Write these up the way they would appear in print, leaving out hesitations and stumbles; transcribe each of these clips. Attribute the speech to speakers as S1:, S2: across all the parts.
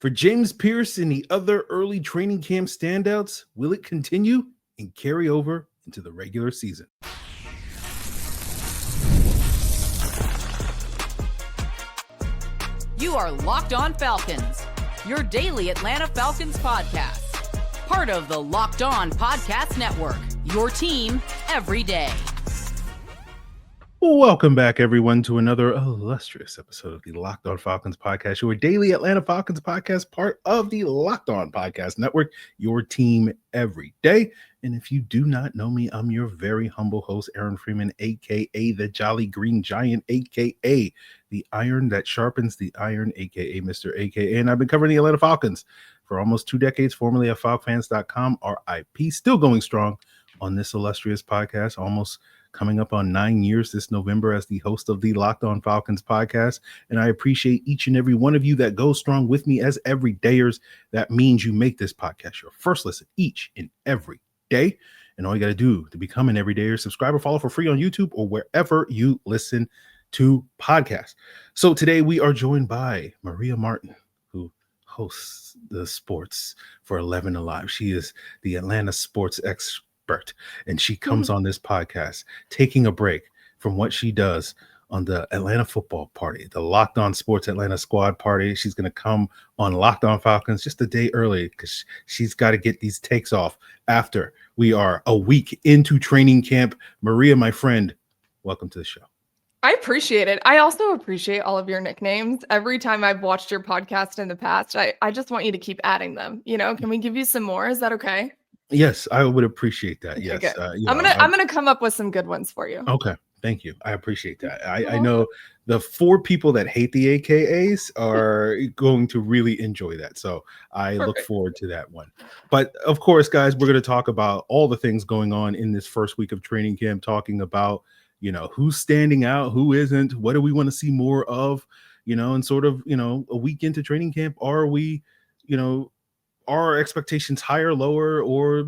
S1: For James Pearce and the other early training camp standouts, will it continue and carry over into the regular season?
S2: You are Locked On Falcons, your daily Atlanta Falcons podcast. Part of the Locked On Podcast Network, your team every day.
S1: Welcome back, everyone, to another illustrious episode of the Locked On Falcons podcast, your daily Atlanta Falcons podcast, part of the Locked On Podcast Network, your team every day. And if you do not know me, I'm your very humble host, Aaron Freeman, a.k.a. the Jolly Green Giant, a.k.a. the iron that sharpens the iron, a.k.a. Mr. a.k.a. And I've been covering the Atlanta Falcons for almost 2 decades, formerly at FalcFans.com, RIP, still going strong on this illustrious podcast, almost coming up on 9 years this November as the host of the Locked On Falcons podcast. And I appreciate each and every one of you that go strong with me as everydayers. That means you make this podcast your first listen each and every day. And all you got to do to become an everydayer, subscribe or follow for free on YouTube or wherever you listen to podcasts. So today we are joined by Maria Martin, who hosts the sports for 11 Alive. She is the Atlanta sports expert. And she comes on this podcast taking a break from what she does on the Atlanta football party, the Locked On Sports Atlanta squad party. She's going to come on Locked On Falcons just a day early because she's got to get these takes off after we are a week into training camp. Maria, my friend, welcome to the show.
S3: I appreciate it. I also appreciate all of your nicknames. Every time I've watched your podcast in the past, I just want you to keep adding them. You know, can we give you some more? Is that okay?
S1: Yes, I would appreciate that.
S3: Okay,
S1: yes.
S3: I'm gonna come up with some good ones for you.
S1: Okay. Thank you. I appreciate that. I know the 4 people that hate the AKAs are going to really enjoy that. So I look forward to that one. But of course, guys, we're going to talk about all the things going on in this first week of training camp, talking about, who's standing out, who isn't, what do we want to see more of, and sort of, a week into training camp, are we, are expectations higher, lower, or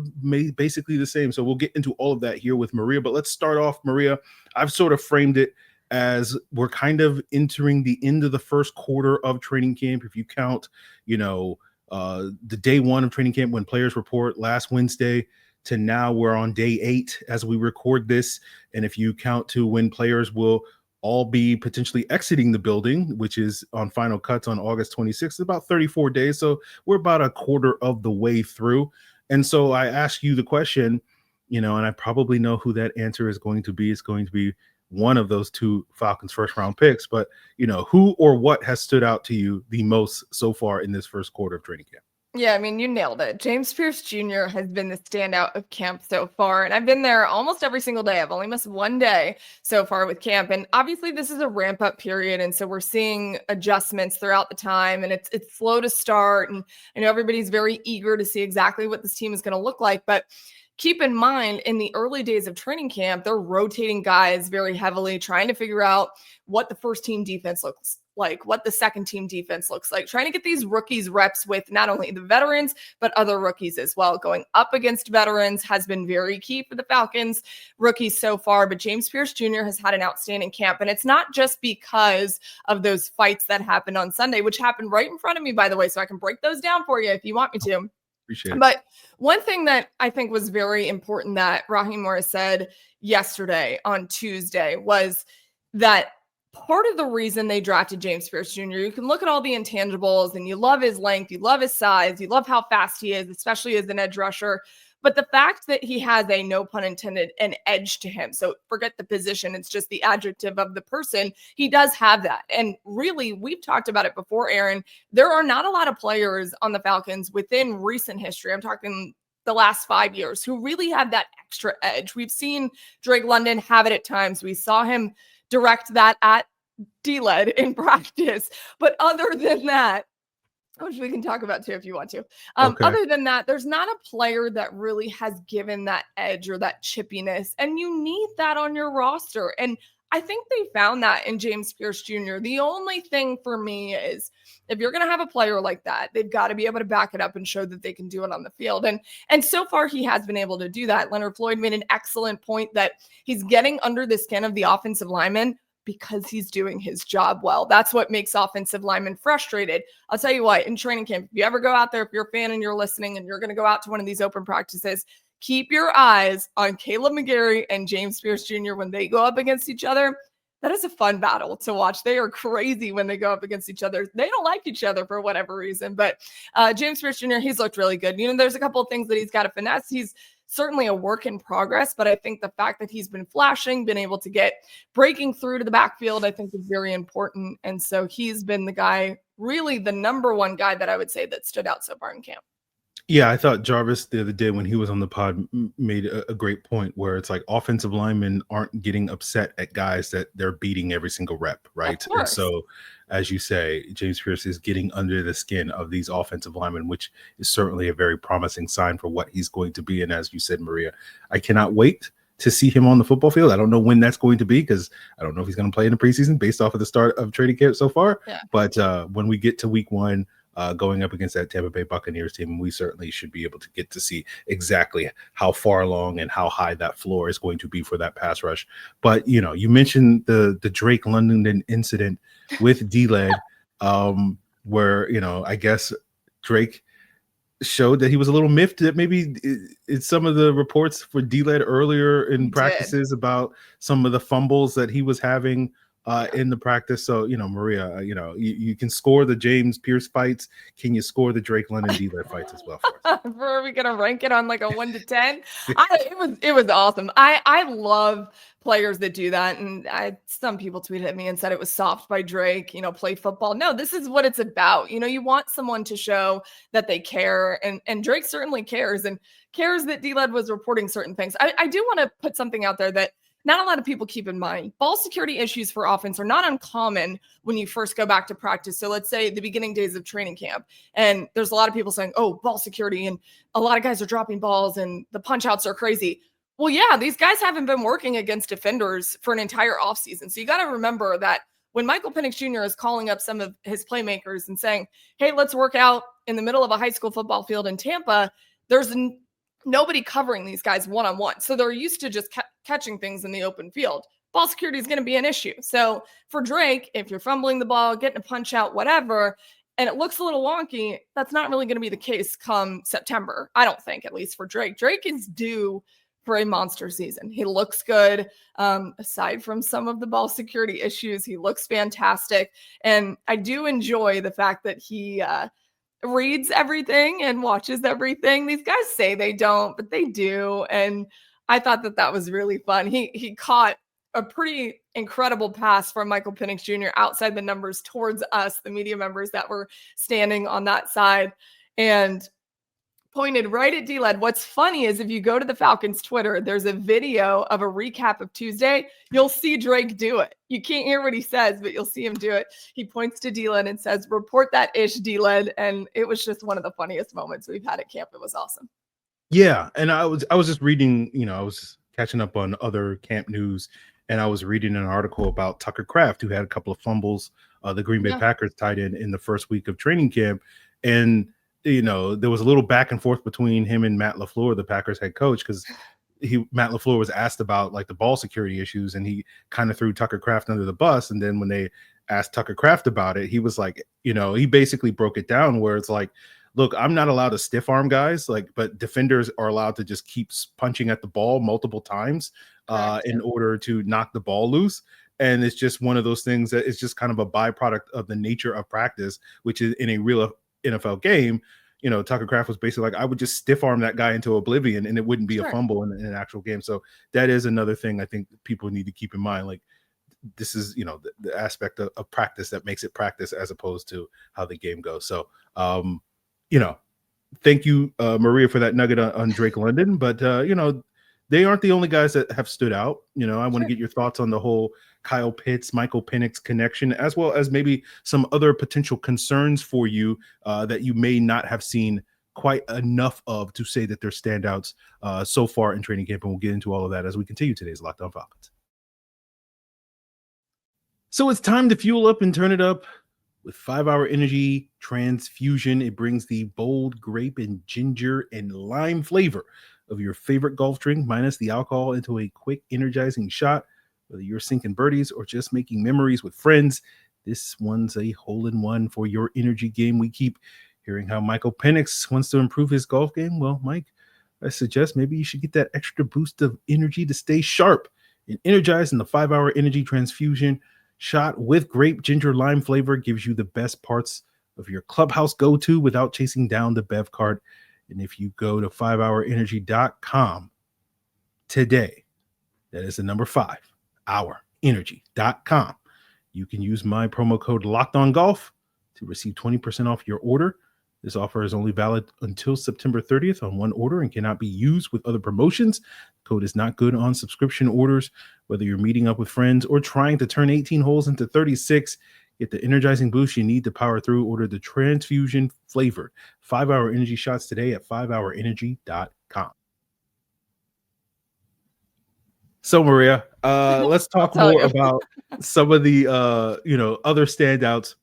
S1: basically the same? So we'll get into all of that here with Maria. But let's start off, Maria. I've sort of framed it as we're kind of entering the end of the first quarter of training camp. If you count, the day 1 of training camp when players report last Wednesday to now, we're on day 8 as we record this. And if you count to when players will all be potentially exiting the building, which is on final cuts on August 26th, about 34 days. So we're about a quarter of the way through. And so I ask you the question, and I probably know who that answer is going to be. It's going to be one of those 2 Falcons first round picks, but who or what has stood out to you the most so far in this first quarter of training camp?
S3: Yeah, I mean, you nailed it. James Pearce Jr. has been the standout of camp so far, and I've been there almost every single day. I've only missed 1 day so far with camp, and obviously this is a ramp-up period, and so we're seeing adjustments throughout the time, and it's slow to start, and I know everybody's very eager to see exactly what this team is going to look like, but keep in mind, in the early days of training camp, they're rotating guys very heavily, trying to figure out what the first team defense looks like, what the second team defense looks like, trying to get these rookies reps with not only the veterans, but other rookies as well. Going up against veterans has been very key for the Falcons rookies so far, but James Pearce Jr. has had an outstanding camp. And it's not just because of those fights that happened on Sunday, which happened right in front of me, by the way, so I can break those down for you if you want me to.
S1: Appreciate it.
S3: But one thing that I think was very important that Raheem Morris said yesterday on Tuesday was that part of the reason they drafted James Pearce Jr., you can look at all the intangibles and you love his length, you love his size, you love how fast he is, especially as an edge rusher. But the fact that he has a, no pun intended, an edge to him. So forget the position. It's just the adjective of the person. He does have that. And really, we've talked about it before, Aaron. There are not a lot of players on the Falcons within recent history. I'm talking the last 5 years who really have that extra edge. We've seen Drake London have it at times. We saw him direct that at D-Led in practice. But other than that, which we can talk about too if you want to.
S1: Okay.
S3: Other than that, there's not a player that really has given that edge or that chippiness, and you need that on your roster. And I think they found that in James Pearce Jr. The only thing for me is if you're going to have a player like that, they've got to be able to back it up and show that they can do it on the field. And so far he has been able to do that. Leonard Floyd made an excellent point that he's getting under the skin of the offensive lineman because he's doing his job well. That's what makes offensive linemen frustrated. I'll tell you what, in training camp, if you ever go out there, if you're a fan and you're listening and you're going to go out to one of these open practices, keep your eyes on Caleb McGarry and James Pearce Jr. when they go up against each other. That is a fun battle to watch. They are crazy when they go up against each other. They don't like each other for whatever reason, but James Pearce Jr., he's looked really good. There's a couple of things that he's got to finesse. He's certainly a work in progress, but I think the fact that he's been flashing, been able to get breaking through to the backfield, I think is very important. And so he's been the guy, really the number one guy that I would say that stood out so far in camp.
S1: Yeah, I thought Jarvis the other day when he was on the pod made a great point where it's like offensive linemen aren't getting upset at guys that they're beating every single rep, right? And so, as you say, James Pearce is getting under the skin of these offensive linemen, which is certainly a very promising sign for what he's going to be. And as you said, Maria, I cannot wait to see him on the football field. I don't know when that's going to be because I don't know if he's going to play in the preseason based off of the start of training camp so far. Yeah. But when we get to week one, going up against that Tampa Bay Buccaneers team, we certainly should be able to get to see exactly how far along and how high that floor is going to be for that pass rush. But, you mentioned the Drake London incident with D-Led, where, I guess Drake showed that he was a little miffed that maybe it's some of the reports for D-Led earlier in practices about some of the fumbles that he was having in the practice. So, Maria, you can score the James Pearce fights. Can you score the Drake London D-Led fights as well for us?
S3: Are we going to rank it on like a 1 to 10? It was awesome. I love players that do that. And some people tweeted at me and said it was soft by Drake, play football. No, this is what it's about. You want someone to show that they care. And Drake certainly cares and cares that D-Led was reporting certain things. I do want to put something out there that not a lot of people keep in mind. Ball security issues for offense are not uncommon when you first go back to practice. So let's say the beginning days of training camp, and there's a lot of people saying, oh, ball security, and a lot of guys are dropping balls and the punch outs are crazy. Well, yeah, these guys haven't been working against defenders for an entire offseason. So you got to remember that when Michael Penix Jr. is calling up some of his playmakers and saying, hey, let's work out in the middle of a high school football field in Tampa, there's nobody covering these guys one-on-one. So they're used to just catching things in the open field. Ball security is going to be an issue. So for Drake, if you're fumbling the ball, getting a punch out, whatever, and it looks a little wonky, that's not really going to be the case come September. I don't think, at least for Drake. Drake is due for a monster season. He looks good. Aside from some of the ball security issues, he looks fantastic. And I do enjoy the fact that he reads everything and watches everything. These guys say they don't, but they do. And I thought that was really fun. He caught a pretty incredible pass from Michael Penix Jr. outside the numbers towards us, the media members that were standing on that side, and pointed right at D-Led. What's funny is if you go to the Falcons Twitter, there's a video of a recap of Tuesday. You'll see Drake do it. You can't hear what he says, but you'll see him do it. He points to D-Led and says, report that ish, D-Led. And it was just one of the funniest moments we've had at camp. It was awesome.
S1: Yeah. And I was just reading, I was catching up on other camp news, and I was reading an article about Tucker Kraft, who had a couple of fumbles, the Green Bay Packers tight end in the first week of training camp. And there was a little back and forth between him and Matt LaFleur, the Packers head coach, because Matt LaFleur was asked about like the ball security issues, and he kind of threw Tucker Kraft under the bus. And then when they asked Tucker Kraft about it, he was like, he basically broke it down where it's like, look, I'm not allowed to stiff arm guys, but defenders are allowed to just keep punching at the ball multiple times in order to knock the ball loose. And it's just one of those things that is just kind of a byproduct of the nature of practice, which is in a real NFL game. Tucker Kraft was basically like, I would just stiff arm that guy into oblivion and it wouldn't be a fumble in an actual game. So that is another thing I think people need to keep in mind. Like, this is, the aspect of practice that makes it practice as opposed to how the game goes. So, thank you, Maria, for that nugget on Drake London. But, they aren't the only guys that have stood out. I want to get your thoughts on the whole Kyle Pitts-Michael Penix connection, as well as maybe some other potential concerns for you that you may not have seen quite enough of to say that they're standouts so far in training camp. And we'll get into all of that as we continue today's Locked On Falcons. So it's time to fuel up and turn it up with 5-Hour Energy Transfusion. It brings the bold grape and ginger and lime flavor of your favorite golf drink minus the alcohol into a quick, energizing shot. Whether you're sinking birdies or just making memories with friends, this one's a hole-in-one for your energy game. We keep hearing how Michael Penix wants to improve his golf game. Well, Mike, I suggest maybe you should get that extra boost of energy to stay sharp and energized. In the 5-hour energy transfusion shot with grape ginger lime flavor gives you the best parts of your clubhouse go-to without chasing down the bev cart. And if you go to 5hourenergy.com today, that is the number 5hourenergy.com, you can use my promo code LOCKEDONGolf to receive 20% off your order. This offer is only valid until September 30th on one order and cannot be used with other promotions. The code is not good on subscription orders. Whether you're meeting up with friends or trying to turn 18 holes into 36, get the energizing boost you need to power through. Order the transfusion flavored 5-hour energy shots today at 5hourenergy.com. So Maria, let's talk more about some of the other standouts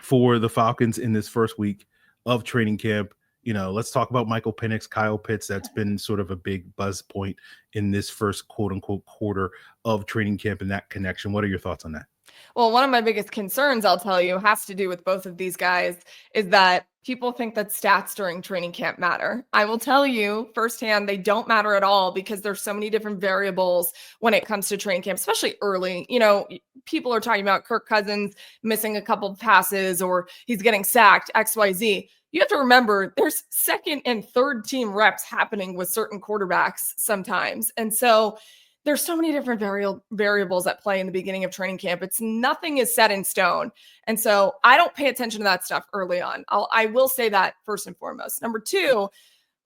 S1: for the Falcons in this first week of training camp. Let's talk about Michael Penix, Kyle Pitts. That's been sort of a big buzz point in this first quote unquote quarter of training camp and that connection. What are your thoughts on that?
S3: Well, one of my biggest concerns, I'll tell you, has to do with both of these guys, is that people think that stats during training camp matter. I will tell you firsthand, they don't matter at all, because there's so many different variables when it comes to training camp, especially early. People are talking about Kirk Cousins missing a couple of passes, or he's getting sacked, XYZ. You have to remember there's second and third team reps happening with certain quarterbacks sometimes. And so there's so many different variables at play in the beginning of training camp. Nothing is set in stone. And so I don't pay attention to that stuff early on. I will say that first and foremost. Number two,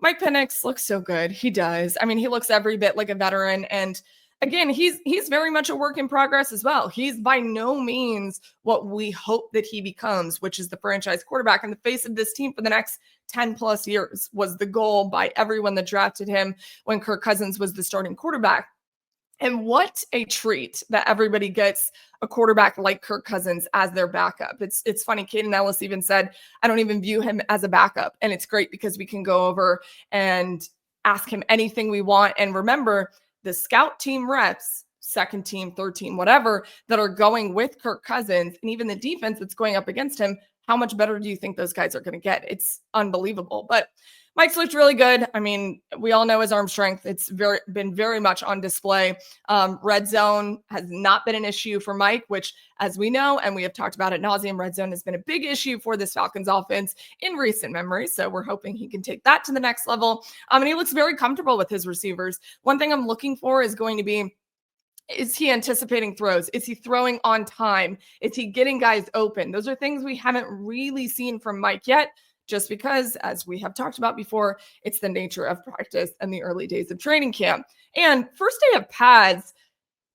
S3: Mike Penix looks so good. He does. I mean, he looks every bit like a veteran. And again, he's very much a work in progress as well. He's by no means what we hope that he becomes, which is the franchise quarterback in the face of this team for the next 10 plus years, was the goal by everyone that drafted him when Kirk Cousins was the starting quarterback. And what a treat that everybody gets a quarterback like Kirk Cousins as their backup. It's funny. Caden Ellis even said, I don't even view him as a backup. And it's great because we can go over and ask him anything we want. And remember, the scout team reps, second team, third team, whatever, that are going with Kirk Cousins, and even the defense that's going up against him, how much better do you think those guys are going to get? It's unbelievable. But Mike's looked really good. I mean, we all know his arm strength. It's been very much on display. Red zone has not been an issue for Mike, which, as we know, and we have talked about ad nauseum, red zone has been a big issue for this Falcons offense in recent memory. So we're hoping he can take that to the next level. And he looks very comfortable with his receivers. One thing I'm looking for is going to be, is he anticipating throws? Is he throwing on time? Is he getting guys open? Those are things we haven't really seen from Mike yet, just because, as we have talked about before, it's the nature of practice and the early days of training camp. And first day of pads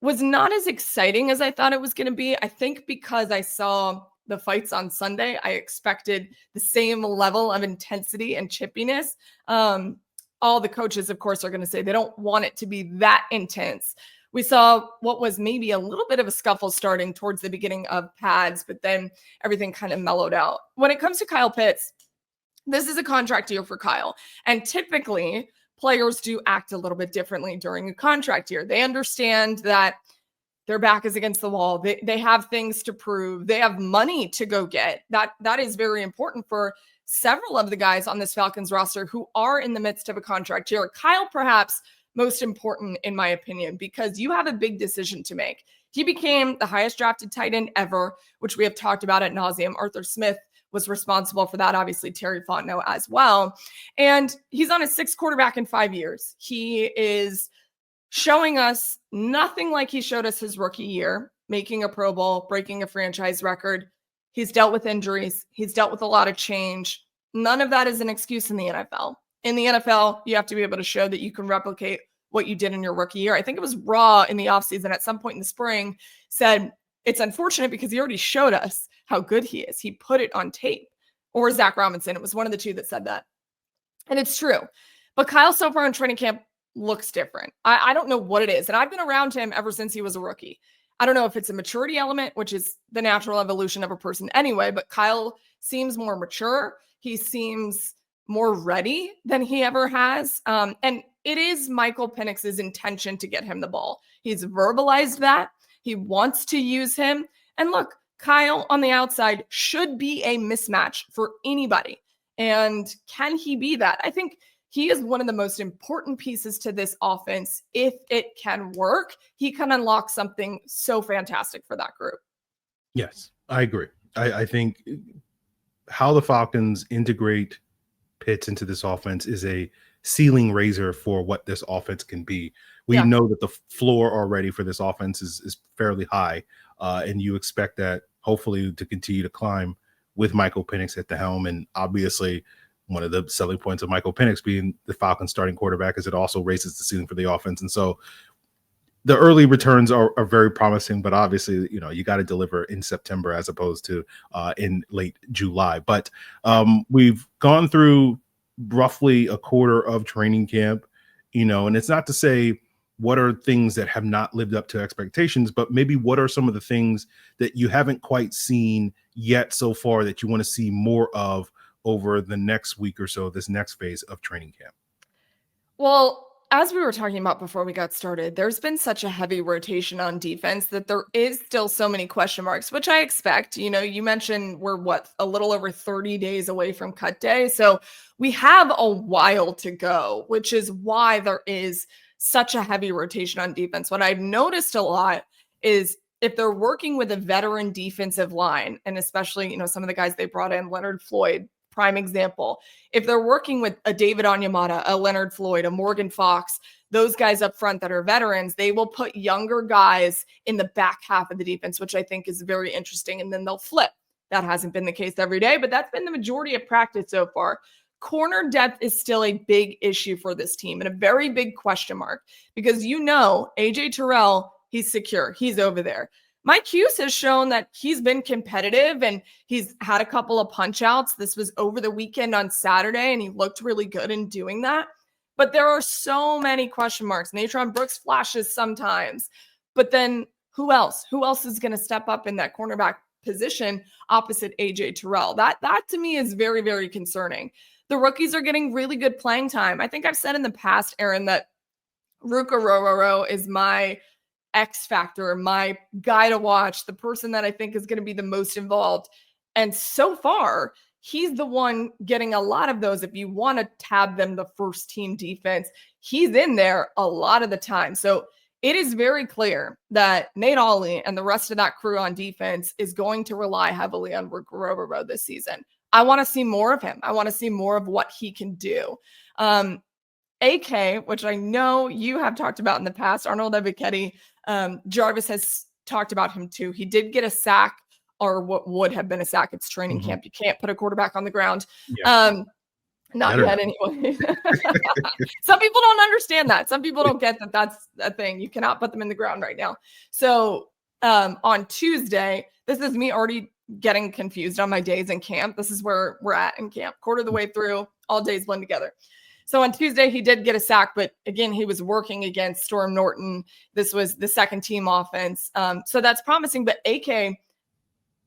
S3: was not as exciting as I thought it was going to be. I think because I saw the fights on Sunday, I expected the same level of intensity and chippiness. All the coaches, of course, are going to say they don't want it to be that intense. We saw what was maybe a little bit of a scuffle starting towards the beginning of pads, but then everything kind of mellowed out. When it comes to Kyle Pitts, this is a contract year for Kyle. And typically, players do act a little bit differently during a contract year. They understand that their back is against the wall. They have things to prove. They have money to go get. That is very important for several of the guys on this Falcons roster who are in the midst of a contract year. Kyle, perhaps most important, in my opinion, because you have a big decision to make. He became the highest drafted tight end ever, which we have talked about ad nauseum. Arthur Smith was responsible for that. Obviously, Terry Fontenot as well. And he's on his sixth quarterback in 5 years. He is showing us nothing like he showed us his rookie year, making a Pro Bowl, breaking a franchise record. He's dealt with injuries. He's dealt with a lot of change. None of that is an excuse in the NFL. In the NFL, you have to be able to show that you can replicate what you did in your rookie year. I think it was Raw in the offseason at some point in the spring said, it's unfortunate because he already showed us how good he is. He put it on tape. Or Zach Robinson. It was one of the two that said that. And it's true. But Kyle so far in training camp looks different. I don't know what it is. And I've been around him ever since he was a rookie. I don't know if it's a maturity element, which is the natural evolution of a person anyway, but Kyle seems more mature. He seems more ready than he ever has. And it is Michael Penix's intention to get him the ball. He's verbalized that. He wants to use him. And look, Kyle on the outside should be a mismatch for anybody. And can he be that? I think he is one of the most important pieces to this offense. If it can work, he can unlock something so fantastic for that group.
S1: Yes, I agree. I think how the Falcons integrate Pitts into this offense is a ceiling raiser for what this offense can be. We know that the floor already for this offense is fairly high, and you expect that hopefully to continue to climb with Michael Penix at the helm. And obviously, one of the selling points of Michael Penix being the Falcons starting quarterback is it also raises the ceiling for the offense. And so the early returns are very promising, but obviously, you got to deliver in September as opposed to in late July. But we've gone through roughly a quarter of training camp, and it's not to say what are things that have not lived up to expectations, but maybe what are some of the things that you haven't quite seen yet so far that you want to see more of over the next week or so, this next phase of training camp?
S3: Well, as we were talking about before we got started, there's been such a heavy rotation on defense that there is still so many question marks, which I expect. You mentioned we're a little over 30 days away from cut day. So we have a while to go, which is why there is such a heavy rotation on defense. What I've noticed a lot is if they're working with a veteran defensive line, and especially, some of the guys they brought in, Leonard Floyd, prime example. If they're working with a David Onyemata, a Leonard Floyd, a Morgan Fox, those guys up front that are veterans, they will put younger guys in the back half of the defense, which I think is very interesting. And then they'll flip. That hasn't been the case every day, but that's been the majority of practice so far. Corner depth is still a big issue for this team and a very big question mark because AJ Terrell, he's secure. He's over there. Mike Hughes has shown that he's been competitive and he's had a couple of punch outs. This was over the weekend on Saturday, and he looked really good in doing that. But there are so many question marks. Natron Brooks flashes sometimes. But then who else? Who else is going to step up in that cornerback position opposite AJ Terrell? That to me is very, very concerning. The rookies are getting really good playing time. I think I've said in the past, Aaron, that Ruka Rororo is my X factor, my guy to watch, the person that I think is going to be the most involved. And so far, he's the one getting a lot of those. If you want to tab them the first team defense, he's in there a lot of the time. So it is very clear that Nate Ollie and the rest of that crew on defense is going to rely heavily on Ruka Rororo this season. I want to see more of him. I want to see more of what he can do. AK, which I know you have talked about in the past, Arnold Ebiketie, Jarvis has talked about him too. He did get a sack, or what would have been a sack. It's training camp. You can't put a quarterback on the ground. Not yet anyway. Some people don't understand that. Some people don't get that that's a thing. You cannot put them in the ground right now. So on Tuesday, this is me already getting confused on my days in camp. This is where we're at in camp. Quarter of the way through, all days blend together. So on Tuesday, he did get a sack, but again, he was working against Storm Norton. This was the second team offense. So that's promising, but AK,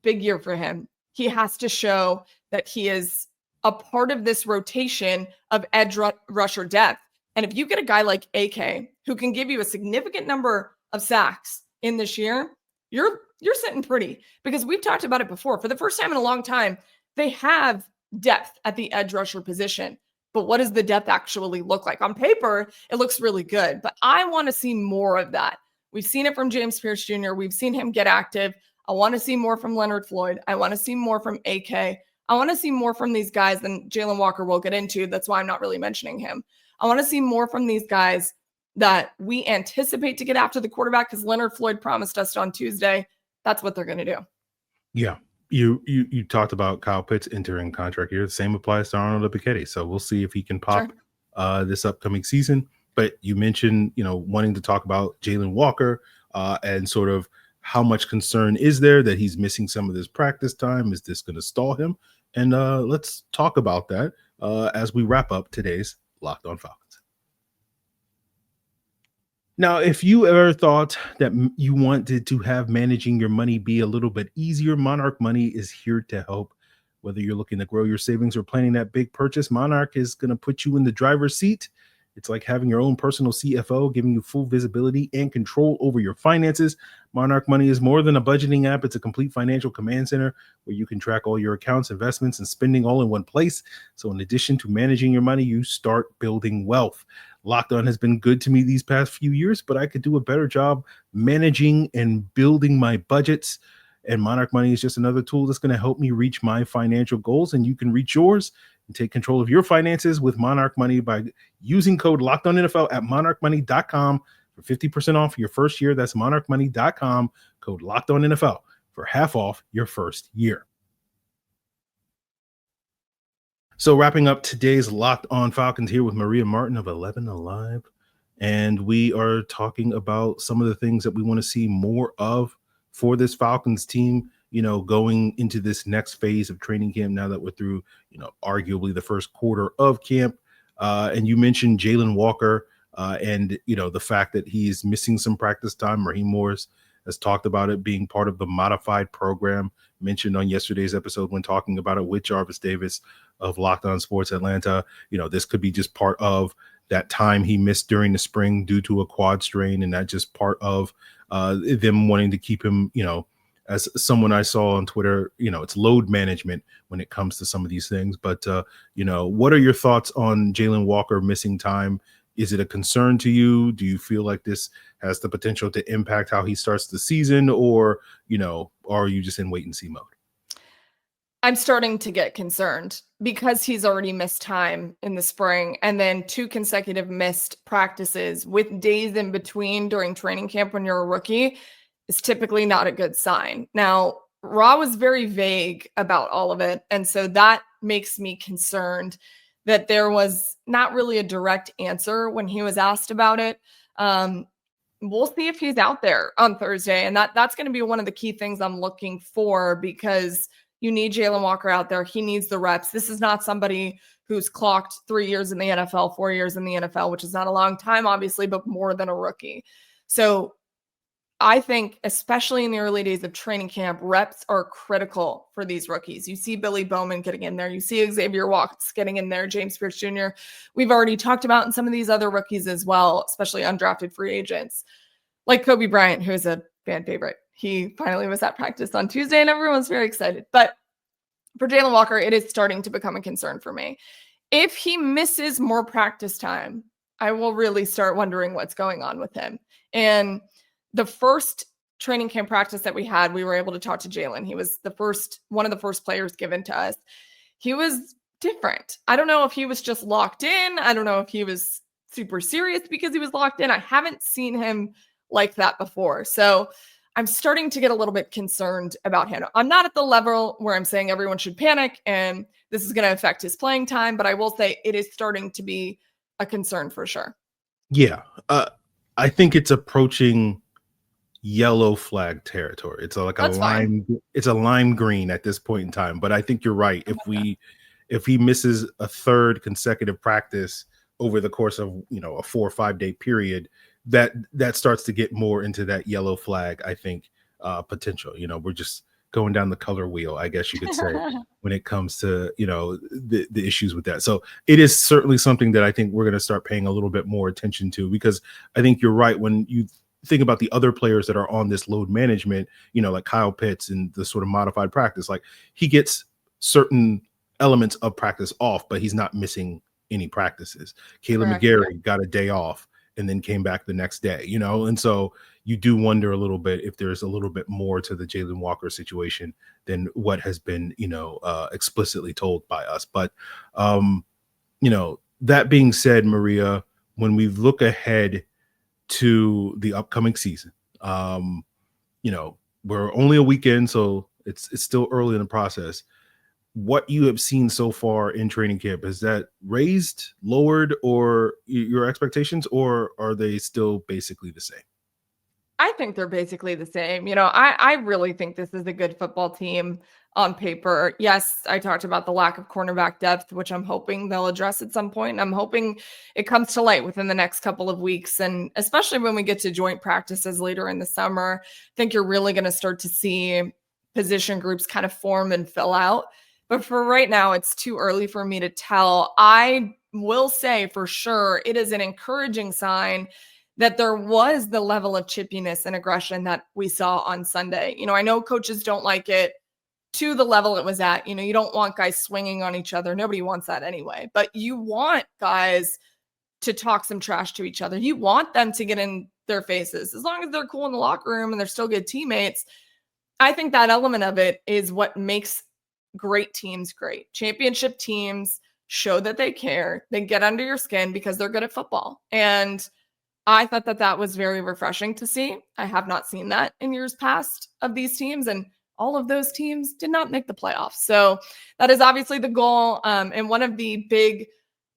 S3: big year for him. He has to show that he is a part of this rotation of edge rusher depth. And if you get a guy like AK who can give you a significant number of sacks in this year, you're sitting pretty, because we've talked about it before. For the first time in a long time, they have depth at the edge rusher position. But what does the depth actually look like? On paper, it looks really good, but I want to see more of that. We've seen it from James Pearce Jr. We've seen him get active. I want to see more from Leonard Floyd. I want to see more from AK. I want to see more from these guys than Jalon Walker we'll get into. That's why I'm not really mentioning him. I want to see more from these guys that we anticipate to get after the quarterback, because Leonard Floyd promised us on Tuesday that's what they're going to do.
S1: Yeah. You talked about Kyle Pitts entering contract year. The same applies to Arnold Ebiketie. So we'll see if he can pop this upcoming season. But you mentioned, wanting to talk about Jalon Walker and sort of how much concern is there that he's missing some of this practice time? Is this going to stall him? And let's talk about that as we wrap up today's Locked On Falcons. Now, if you ever thought that you wanted to have managing your money be a little bit easier, Monarch Money is here to help Whether you're looking to grow your savings or planning that big purchase, Monarch is going to put you in the driver's seat. It's like having your own personal CFO, giving you full visibility and control over your finances. Monarch Money is more than a budgeting app. It's a complete financial command center where you can track all your accounts, investments, and spending all in one place. So in addition to managing your money, you start building wealth. Locked On has been good to me these past few years, but I could do a better job managing and building my budgets. And Monarch Money is just another tool that's going to help me reach my financial goals, and you can reach yours and take control of your finances with Monarch Money by using code LOCKEDONNFL at monarchmoney.com for 50% off your first year. That's monarchmoney.com, code LOCKEDONNFL for half off your first year. So wrapping up today's Locked On Falcons here with Maria Martin of 11 Alive. And we are talking about some of the things that we want to see more of for this Falcons team, going into this next phase of training camp now that we're through, arguably the first quarter of camp. And you mentioned Jalon Walker and, the fact that he's missing some practice time. Raheem Morris has talked about it being part of the modified program mentioned on yesterday's episode when talking about it with Jarvis Davis of Locked On Sports Atlanta. This could be just part of that time he missed during the spring due to a quad strain, and that just part of them wanting to keep him, as someone I saw on Twitter, it's load management when it comes to some of these things. But, what are your thoughts on Jalon Walker missing time? Is it a concern to you? Do you feel like this has the potential to impact how he starts the season, or, are you just in wait and see mode?
S3: I'm starting to get concerned because he's already missed time in the spring, and then 2 consecutive missed practices with days in between during training camp when you're a rookie is typically not a good sign. Now, Ra was very vague about all of it, and so that makes me concerned that there was not really a direct answer when he was asked about it. We'll see if he's out there on Thursday, and that's going to be one of the key things I'm looking for, because you need Jalon Walker out there. He needs the reps. This is not somebody who's clocked 3 years in the NFL, 4 years in the NFL, which is not a long time, obviously, but more than a rookie. So I think, especially in the early days of training camp, reps are critical for these rookies. You see Billy Bowman getting in there. You see Xavier Watts getting in there, James Pearce Jr. We've already talked about in some of these other rookies as well, especially undrafted free agents, like Kobe Bryant, who is a fan favorite. He finally was at practice on Tuesday, and everyone's very excited. But for Jalon Walker, it is starting to become a concern for me. If he misses more practice time, I will really start wondering what's going on with him. And the first training camp practice that we had, we were able to talk to Jalon. He was one of the first players given to us. He was different. I don't know if he was just locked in. I don't know if he was super serious because he was locked in. I haven't seen him like that before. So I'm starting to get a little bit concerned about him. I'm not at the level where I'm saying everyone should panic and this is going to affect his playing time, but I will say it is starting to be a concern for sure.
S1: Yeah. I think it's approaching yellow flag territory. It's like it's a lime green at this point in time, but I think you're right. If he misses a third consecutive practice over the course of, a 4 or 5 day period, that starts to get more into that yellow flag, I think, potential. We're just going down the color wheel, I guess you could say, when it comes to, the issues with that. So it is certainly something that I think we're going to start paying a little bit more attention to, because I think you're right. When you think about the other players that are on this load management, like Kyle Pitts and the sort of modified practice, like he gets certain elements of practice off, but he's not missing any practices. Caleb McGarry got a day off and then came back the next day, and so you do wonder a little bit if there's a little bit more to the Jalon Walker situation than what has been, explicitly told by us. But, that being said, Maria, when we look ahead to the upcoming season, we're only a weekend, so it's still early in the process. What you have seen so far in training camp, has that raised, lowered, or your expectations, or are they still basically the same?
S3: I think they're basically the same. I really think this is a good football team on paper. Yes, I talked about the lack of cornerback depth, which I'm hoping they'll address at some point. I'm hoping it comes to light within the next couple of weeks. And especially when we get to joint practices later in the summer, I think you're really going to start to see position groups kind of form and fill out, But for right now, it's too early for me to tell. I will say for sure it is an encouraging sign that there was the level of chippiness and aggression that we saw on Sunday. I know coaches don't like it to the level it was at. You don't want guys swinging on each other. Nobody wants that anyway. But you want guys to talk some trash to each other. You want them to get in their faces. As long as they're cool in the locker room and they're still good teammates, I think that element of it is what makes great teams great. Championship teams show that they care. They get under your skin because they're good at football. And I thought that was very refreshing to see. I have not seen that in years past of these teams, and all of those teams did not make the playoffs. So that is obviously the goal. And one of the big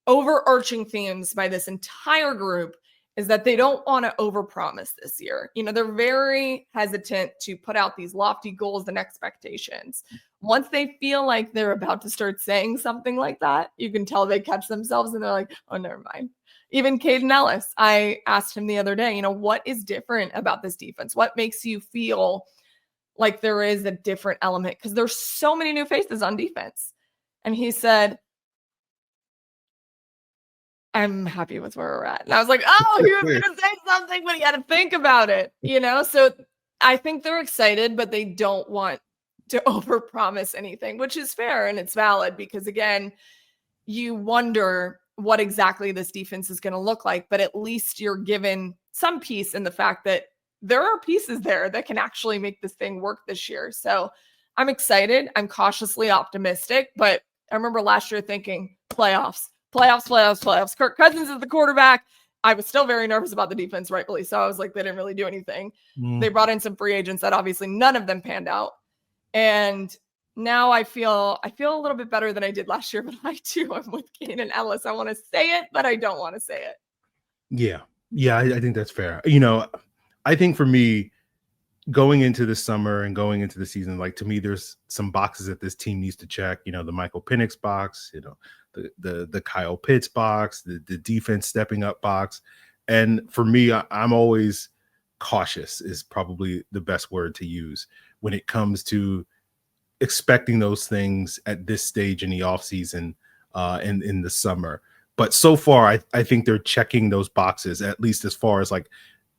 S3: overarching themes by this entire group is that they don't want to overpromise this year. They're very hesitant to put out these lofty goals and expectations. Once they feel like they're about to start saying something like that, you can tell they catch themselves and they're like, oh, never mind. Even Caden Ellis, I asked him the other day, what is different about this defense? What makes you feel like there is a different element? Because there's so many new faces on defense. And he said, I'm happy with where we're at. And I was like, oh, he was going to say something, but he had to think about it, So I think they're excited, but they don't want to overpromise anything, which is fair and it's valid because, again, you wonder what exactly this defense is going to look like, but at least you're given some peace in the fact that there are pieces there that can actually make this thing work this year. So I'm excited. I'm cautiously optimistic, but I remember last year thinking playoffs. Kirk Cousins is the quarterback. I was still very nervous about the defense, rightfully so. I was like, they didn't really do anything. They brought in some free agents that obviously none of them panned out. And now I feel a little bit better than I did last year, but I'm with Kaden Ellis. I want to say it, but I don't want to say it.
S1: Yeah. I think that's fair. I think for me, going into the summer and going into the season, like to me, there's some boxes that this team needs to check. The Michael Penix box, the Kyle Pitts box, the defense stepping up box. And for me, I'm always cautious is probably the best word to use when it comes to expecting those things at this stage in the offseason in the summer. But so far, I think they're checking those boxes, at least as far as like,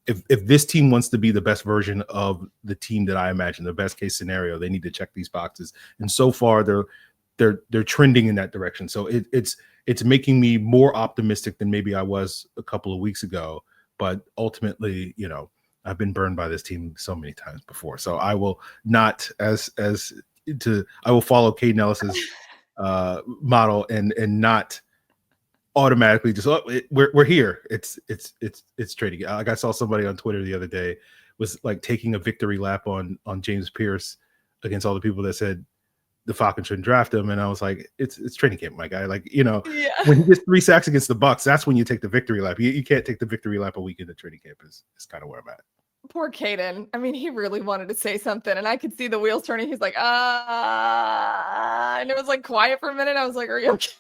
S1: if this team wants to be the best version of the team that I imagine, the best case scenario, they need to check these boxes. And so far, they're trending in that direction. So it's making me more optimistic than maybe I was a couple of weeks ago. But ultimately, I've been burned by this team so many times before. So I will not I will follow Caden Ellis's model and not automatically just we're here. It's trading. Like I saw somebody on Twitter the other day was like taking a victory lap on James Pearce against all the people that said the Falcons shouldn't draft him, and I was like, it's training camp, my guy. Like when he gets 3 sacks against the Bucs, that's when you take the victory lap. You can't take the victory lap a week into training camp. Is kind of where I'm at.
S3: Poor Caden. I mean, he really wanted to say something, and I could see the wheels turning. He's like, and it was like quiet for a minute. I was like, are you okay?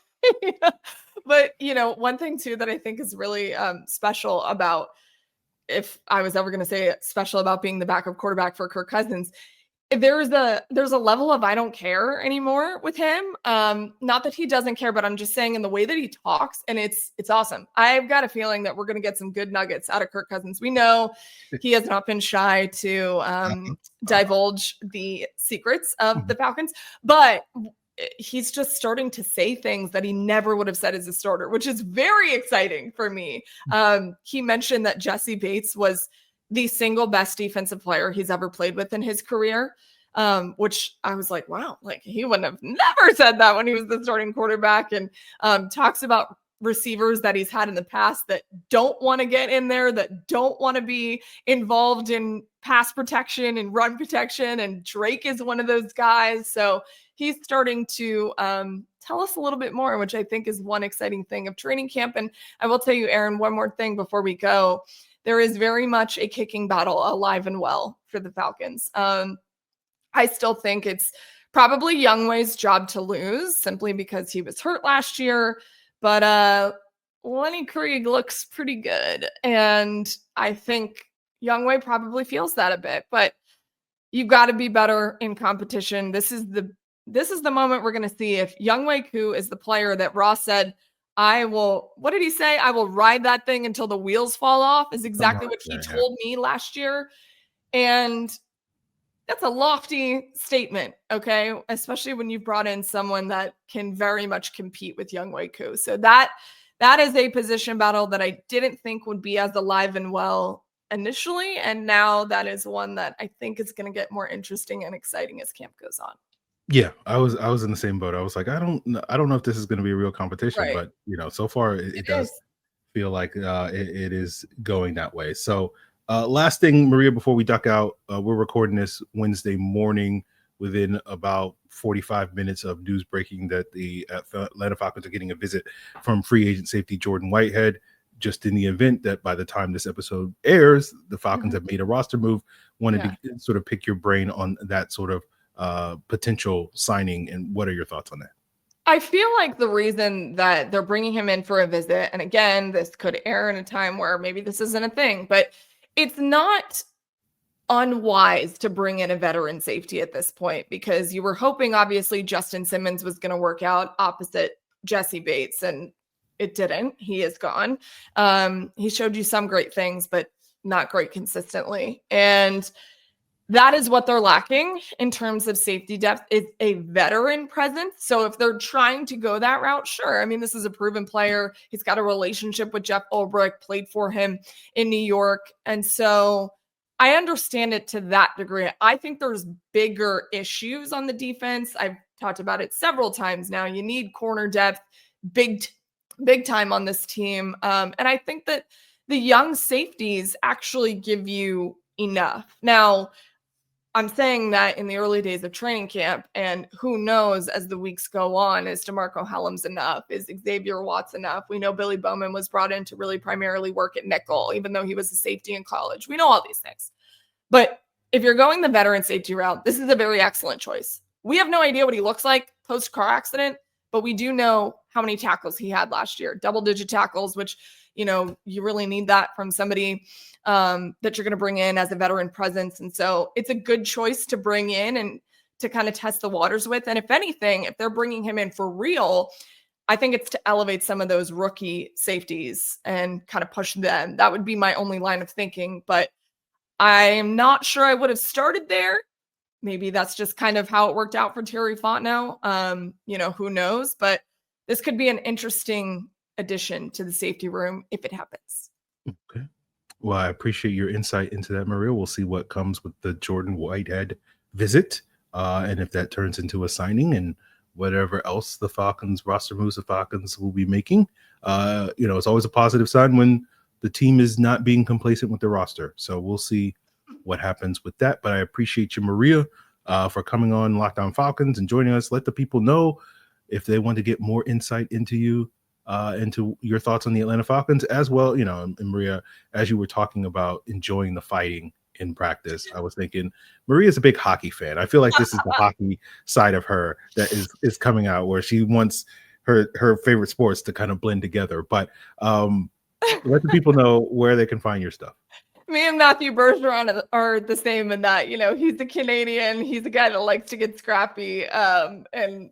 S3: But, one thing too that I think is really special about, if I was ever going to say special about being the backup quarterback for Kirk Cousins, there's a level of I don't care anymore with him. Not that he doesn't care, but I'm just saying in the way that he talks, and it's awesome. I've got a feeling that we're going to get some good nuggets out of Kirk Cousins. We know he has not been shy to divulge the secrets of the Falcons, but he's just starting to say things that he never would have said as a starter, which is very exciting for me. He mentioned that Jesse Bates was the single best defensive player he's ever played with in his career, which I was like, wow, like he wouldn't have never said that when he was the starting quarterback, and talks about receivers that he's had in the past that don't want to get in there, that don't want to be involved in pass protection and run protection. And Drake is one of those guys. So he's starting to tell us a little bit more, which I think is one exciting thing of training camp. And I will tell you, Aaron, one more thing before we go. There is very much a kicking battle alive and well for the Falcons. I still think it's probably Younghoe's job to lose simply because he was hurt last year. But Lenny Krieg looks pretty good. And I think Younghoe probably feels that a bit. But you've got to be better in competition. This is the this is the moment we're going to see if Younghoe is the player that Ross said, what did he say? I will ride that thing until the wheels fall off, is exactly what he told me last year. And that's a lofty statement, okay? Especially when you've brought in someone that can very much compete with Younghoe. So that is a position battle that I didn't think would be as alive and well initially. And now that is one that I think is going to get more interesting and exciting as camp goes on.
S1: Yeah, I was in the same boat. I was like, I don't know if this is going to be a real competition,
S3: Right.
S1: but so far it does feel like it is going that way. So last thing, Maria, before we duck out, we're recording this Wednesday morning. Within about 45 minutes of news breaking that the Atlanta Falcons are getting a visit from free agent safety Jordan Whitehead. Just in the event that by the time this episode airs, the Falcons have made a roster move, wanted to sort of pick your brain on that sort of potential signing, and what are your thoughts on that?
S3: I feel like the reason that they're bringing him in for a visit, and again, this could air in a time where maybe this isn't a thing, but it's not unwise to bring in a veteran safety at this point, because you were hoping obviously Justin Simmons was going to work out opposite Jesse Bates, and it didn't. He is gone. He showed you some great things, but not great consistently. And that is what they're lacking in terms of safety depth, is a veteran presence. So if they're trying to go that route, sure. I mean, this is a proven player. He's got a relationship with Jeff Ulbrich, played for him in New York. And so I understand it to that degree. I think there's bigger issues on the defense. I've talked about it several times now. You need corner depth, big time on this team. And I think that the young safeties actually give you enough. Now, I'm saying that in the early days of training camp, and who knows as the weeks go on, is DeMarco Hellams enough? Is Xavier Watts enough? We know Billy Bowman was brought in to really primarily work at nickel, even though he was a safety in college. We know all these things. But if you're going the veteran safety route, this is a very excellent choice. We have no idea what he looks like post-car accident, but we do know how many tackles he had last year, double-digit tackles, which, you really need that from somebody that you're going to bring in as a veteran presence. And so it's a good choice to bring in and to kind of test the waters with. And if anything, if they're bringing him in for real, I think it's to elevate some of those rookie safeties and kind of push them. That would be my only line of thinking, but I'm not sure I would have started there. Maybe that's just kind of how it worked out for Terry Fontenot. Who knows? But this could be an interesting addition to the safety room if it happens.
S1: Okay. Well, I appreciate your insight into that, Maria. We'll see what comes with the Jordan Whitehead visit, and if that turns into a signing and whatever else the Falcons roster moves the Falcons will be making. It's always a positive sign when the team is not being complacent with the roster. So we'll see what happens with that. But I appreciate you, Maria, for coming on Locked On Falcons and joining us. Let the people know if they want to get more insight into you, into your thoughts on the Atlanta Falcons as well. And Maria, as you were talking about enjoying the fighting in practice, I was thinking Maria's a big hockey fan. I feel like this is the hockey side of her that is coming out, where she wants her favorite sports to kind of blend together. But let the people know where they can find your stuff.
S3: Me and Matthew Bergeron are the same in that, he's a Canadian. He's a guy that likes to get scrappy, and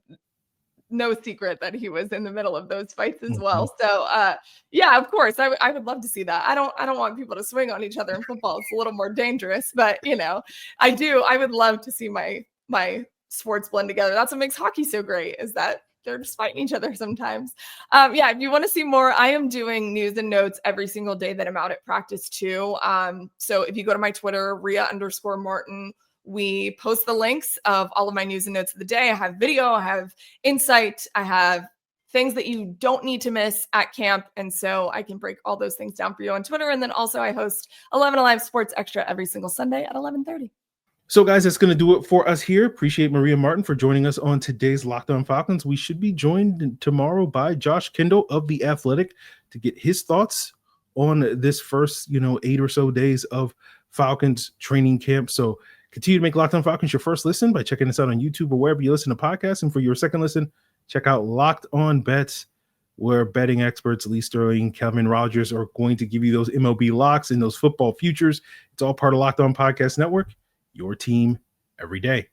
S3: no secret that he was in the middle of those fights as well. So, yeah, of course, I would love to see that. I don't want people to swing on each other in football. It's a little more dangerous, but I would love to see my sports blend together. That's what makes hockey so great, is that they're just fighting each other sometimes. If you want to see more, I am doing news and notes every single day that I'm out at practice too. So if you go to my Twitter, Rhea_Martin, we post the links of all of my news and notes of the day. I have video, I have insight, I have things that you don't need to miss at camp. And so I can break all those things down for you on Twitter. And then also I host 11 Alive Sports Extra every single Sunday at 11:30.
S1: So, guys, that's going to do it for us here. Appreciate Maria Martin for joining us on today's Locked On Falcons. We should be joined tomorrow by Josh Kendall of The Athletic to get his thoughts on this first, 8 or so days of Falcons training camp. So continue to make Locked On Falcons your first listen by checking us out on YouTube or wherever you listen to podcasts. And for your second listen, check out Locked On Bets, where betting experts Lee Sterling, Kevin Rogers are going to give you those MLB locks and those football futures. It's all part of Locked On Podcast Network, your team every day.